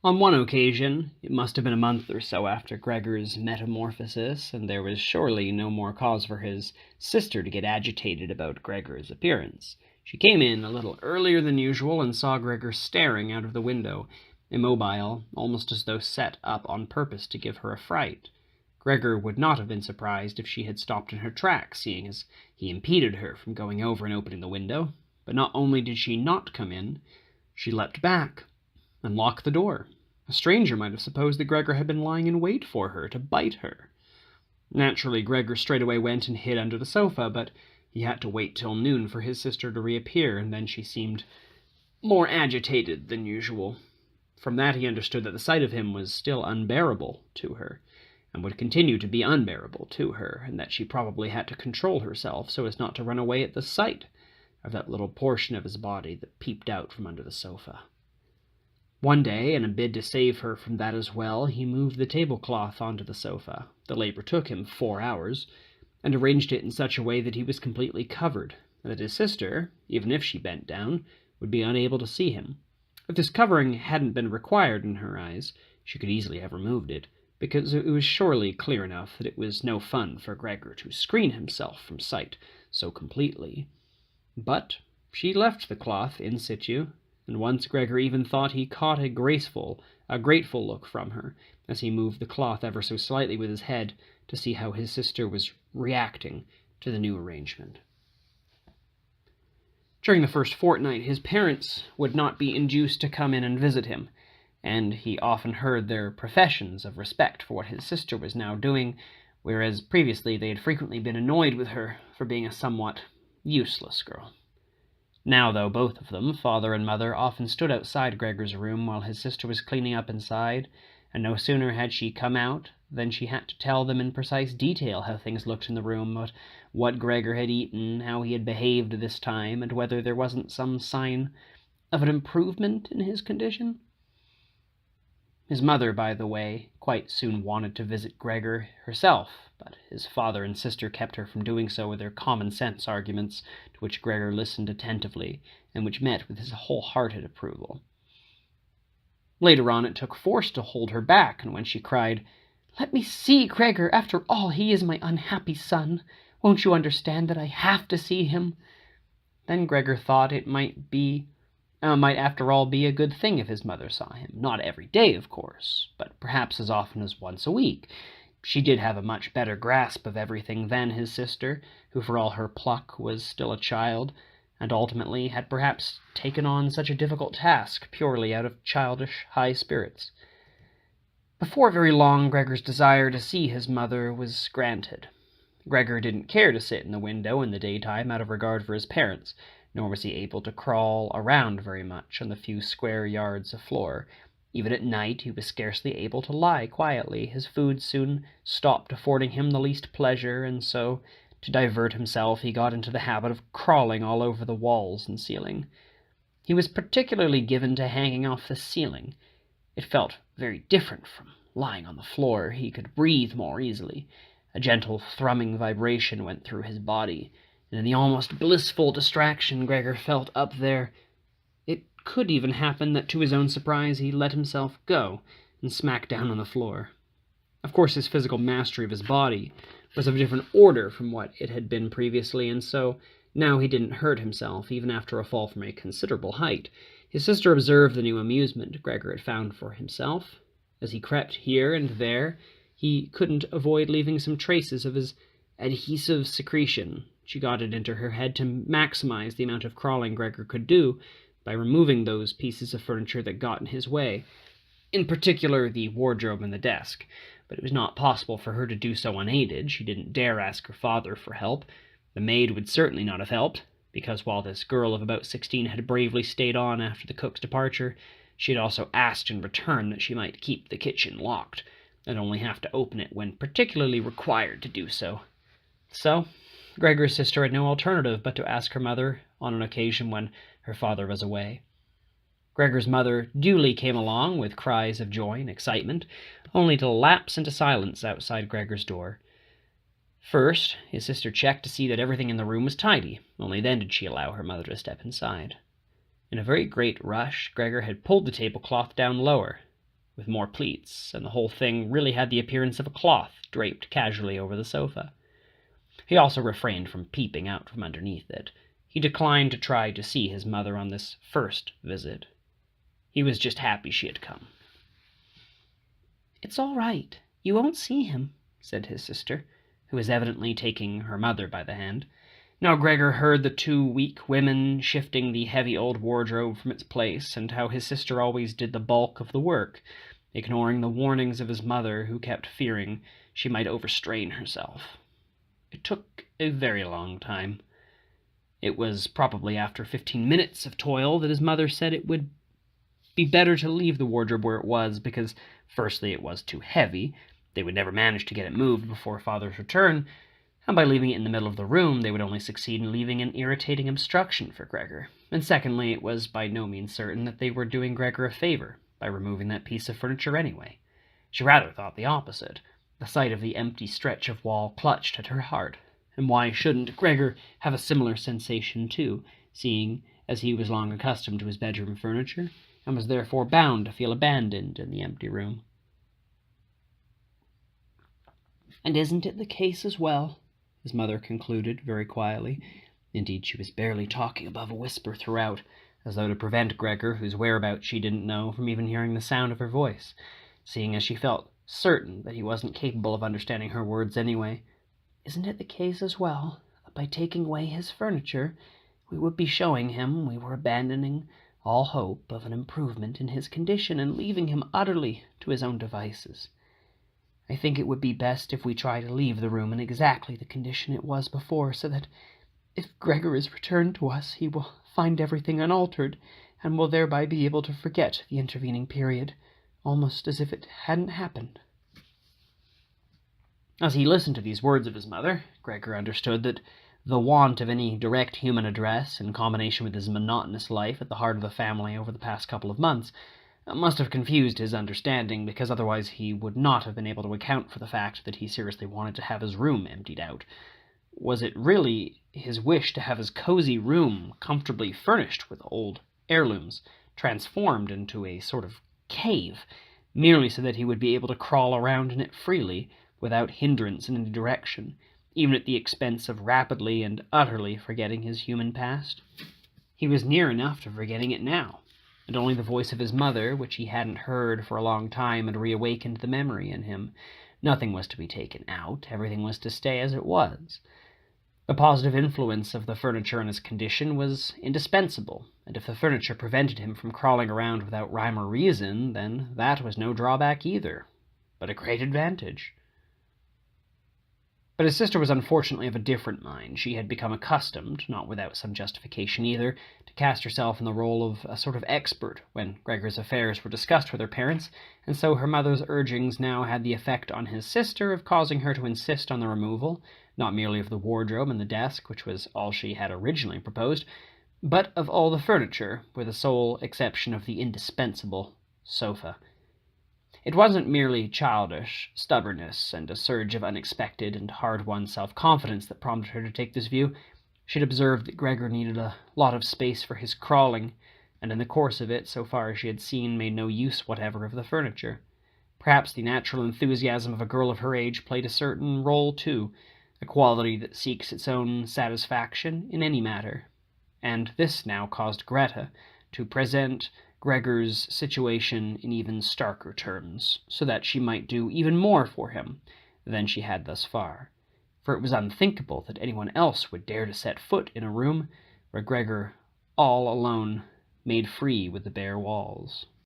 On one occasion, it must have been a month or so after Gregor's metamorphosis, and there was surely no more cause for his sister to get agitated about Gregor's appearance. She came in a little earlier than usual and saw Gregor staring out of the window, immobile, almost as though set up on purpose to give her a fright. Gregor would not have been surprised if she had stopped in her tracks, seeing as he impeded her from going over and opening the window. But not only did she not come in, she leapt back and locked the door. A stranger might have supposed that Gregor had been lying in wait for her to bite her. Naturally, Gregor straightway went and hid under the sofa, but he had to wait till noon for his sister to reappear, and then she seemed more agitated than usual. From that he understood that the sight of him was still unbearable to her, and would continue to be unbearable to her, and that she probably had to control herself so as not to run away at the sight of that little portion of his body that peeped out from under the sofa. One day, in a bid to save her from that as well, he moved the tablecloth onto the sofa. The labor took him 4 hours, and arranged it in such a way that he was completely covered, and that his sister, even if she bent down, would be unable to see him. If this covering hadn't been required in her eyes, she could easily have removed it, because it was surely clear enough that it was no fun for Gregor to screen himself from sight so completely. But she left the cloth in situ, and once Gregor even thought he caught a grateful look from her, as he moved the cloth ever so slightly with his head to see how his sister was reacting to the new arrangement. During the first fortnight, his parents would not be induced to come in and visit him, and he often heard their professions of respect for what his sister was now doing, whereas previously they had frequently been annoyed with her for being a somewhat useless girl. Now, though, both of them, father and mother, often stood outside Gregor's room while his sister was cleaning up inside, and no sooner had she come out than she had to tell them in precise detail how things looked in the room, what Gregor had eaten, how he had behaved this time, and whether there wasn't some sign of an improvement in his condition. His mother, by the way, quite soon wanted to visit Gregor herself, but his father and sister kept her from doing so with their common-sense arguments, to which Gregor listened attentively, and which met with his whole-hearted approval. Later on, it took force to hold her back, and when she cried, "Let me see Gregor, after all, he is my unhappy son. Won't you understand that I have to see him?" Then Gregor thought it might after all be a good thing if his mother saw him. Not every day, of course, but perhaps as often as once a week. She did have a much better grasp of everything than his sister, who for all her pluck was still a child, and ultimately had perhaps taken on such a difficult task purely out of childish high spirits. Before very long, Gregor's desire to see his mother was granted. Gregor didn't care to sit in the window in the daytime out of regard for his parents, nor was he able to crawl around very much on the few square yards of floor. Even at night he was scarcely able to lie quietly. His food soon stopped affording him the least pleasure, and so, to divert himself, he got into the habit of crawling all over the walls and ceiling. He was particularly given to hanging off the ceiling. It felt very different from lying on the floor. He could breathe more easily. A gentle thrumming vibration went through his body, and in the almost blissful distraction Gregor felt up there, it could even happen that to his own surprise he let himself go and smacked down on the floor. Of course, his physical mastery of his body was of a different order from what it had been previously, and so now he didn't hurt himself, even after a fall from a considerable height. His sister observed the new amusement Gregor had found for himself. As he crept here and there, he couldn't avoid leaving some traces of his adhesive secretion. She got it into her head to maximize the amount of crawling Gregor could do by removing those pieces of furniture that got in his way, in particular the wardrobe and the desk. But it was not possible for her to do so unaided. She didn't dare ask her father for help. The maid would certainly not have helped, because while this girl of about 16 had bravely stayed on after the cook's departure, she had also asked in return that she might keep the kitchen locked, and only have to open it when particularly required to do so. So, Gregor's sister had no alternative but to ask her mother on an occasion when her father was away. Gregor's mother duly came along with cries of joy and excitement, only to lapse into silence outside Gregor's door. First, his sister checked to see that everything in the room was tidy. Only then did she allow her mother to step inside. In a very great rush, Gregor had pulled the tablecloth down lower, with more pleats, and the whole thing really had the appearance of a cloth draped casually over the sofa. He also refrained from peeping out from underneath it. He declined to try to see his mother on this first visit. He was just happy she had come. "It's all right. You won't see him," said his sister, who was evidently taking her mother by the hand. Now Gregor heard the two weak women shifting the heavy old wardrobe from its place, and how his sister always did the bulk of the work, ignoring the warnings of his mother, who kept fearing she might overstrain herself. It took a very long time. It was probably after 15 minutes of toil that his mother said it would be better to leave the wardrobe where it was, because firstly it was too heavy, they would never manage to get it moved before father's return, and by leaving it in the middle of the room they would only succeed in leaving an irritating obstruction for Gregor, and secondly it was by no means certain that they were doing Gregor a favor by removing that piece of furniture anyway. She rather thought the opposite. The sight of the empty stretch of wall clutched at her heart, and why shouldn't Gregor have a similar sensation too, seeing as he was long accustomed to his bedroom furniture, and was therefore bound to feel abandoned in the empty room? "And isn't it the case as well?" his mother concluded very quietly. Indeed, she was barely talking above a whisper throughout, as though to prevent Gregor, whose whereabouts she didn't know, from even hearing the sound of her voice, seeing as she felt certain that he wasn't capable of understanding her words anyway. "Isn't it the case as well that by taking away his furniture we would be showing him we were abandoning all hope of an improvement in his condition and leaving him utterly to his own devices? I think it would be best if we try to leave the room in exactly the condition it was before, so that if Gregor is returned to us he will find everything unaltered, and will thereby be able to forget the intervening period, almost as if it hadn't happened." As he listened to these words of his mother, Gregor understood that the want of any direct human address, in combination with his monotonous life at the heart of the family over the past couple of months, must have confused his understanding, because otherwise he would not have been able to account for the fact that he seriously wanted to have his room emptied out. Was it really his wish to have his cozy room comfortably furnished with old heirlooms, transformed into a sort of cave, merely so that he would be able to crawl around in it freely, without hindrance in any direction, even at the expense of rapidly and utterly forgetting his human past? He was near enough to forgetting it now, and only the voice of his mother, which he hadn't heard for a long time, had reawakened the memory in him. Nothing was to be taken out, everything was to stay as it was. The positive influence of the furniture on his condition was indispensable, and if the furniture prevented him from crawling around without rhyme or reason, then that was no drawback either, but a great advantage. But his sister was unfortunately of a different mind. She had become accustomed, not without some justification either, to cast herself in the role of a sort of expert when Gregor's affairs were discussed with her parents, and so her mother's urgings now had the effect on his sister of causing her to insist on the removal, not merely of the wardrobe and the desk, which was all she had originally proposed, but of all the furniture, with the sole exception of the indispensable sofa. It wasn't merely childish stubbornness and a surge of unexpected and hard-won self-confidence that prompted her to take this view. She'd observed that Gregor needed a lot of space for his crawling, and in the course of it, so far as she had seen, made no use whatever of the furniture. Perhaps the natural enthusiasm of a girl of her age played a certain role too, a quality that seeks its own satisfaction in any matter. And this now caused Greta to present Gregor's situation in even starker terms, so that she might do even more for him than she had thus far, for it was unthinkable that anyone else would dare to set foot in a room where Gregor, all alone, made free with the bare walls.